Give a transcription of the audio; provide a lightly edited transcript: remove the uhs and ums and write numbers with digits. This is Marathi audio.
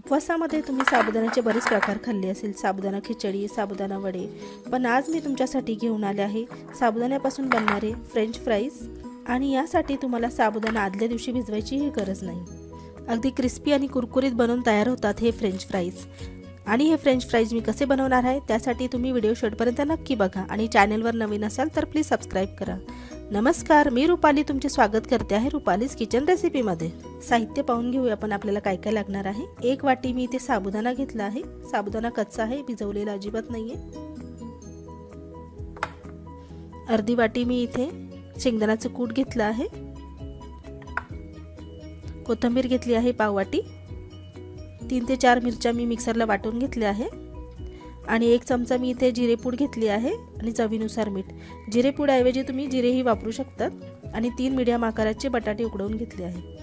उपवासामध्ये तुम्ही साबुदाण्याचे बरेच प्रकार खाल्ले असेल, साबुदाणा खिचडी, साबुदाणा वडे, पण आज मी तुमच्यासाठी घेऊन आले आहे साबुदाण्यापासून बनणारे फ्रेंच फ्राईज. आणि यासाठी तुम्हाला साबुदाणा आदल्या दिवशी भिजवायचीही गरज नाही. अगदी क्रिस्पी आणि कुरकुरीत बनवून तयार होतात हे फ्रेंच फ्राईज. आणि हे फ्रेंच फ्राईज मी कसे बनवणार आहे त्यासाठी तुम्ही व्हिडिओ शेवटपर्यंत नक्की बघा आणि चॅनलवर नवीन असाल तर प्लीज सबस्क्राईब करा. नमस्कार, मी रुपाली तुमचे स्वागत करते आहे रुपालीज किचन रेसिपीमध्ये. साहित्य पाहून घेऊया आपण आपल्याला काय काय लागणार आहे. 1 वाटी मी इथे साबुदाणा घेतला आहे. साबुदाणा कच्चा आहे, भिजवलेला अजिबात नाहीये. अर्धी वाटी मी इथे शेंगदाण्याचं कूट घेतलं आहे. कोथिंबीर घेतली आहे पाव वाटी. 3 ते 4 मिरच्या मी मिक्सरला वाटून घेतल्या आहे. आणि 1 चमचा मी इथे जिरेपूड घेतली आहे आणि चवीनुसार मीठ. जिरेपूड ऐवजी तुम्ही जिरेही वापरू शकतात. आणि 3 मीडियम आकाराचे बटाटे उकडवून घेतले आहे.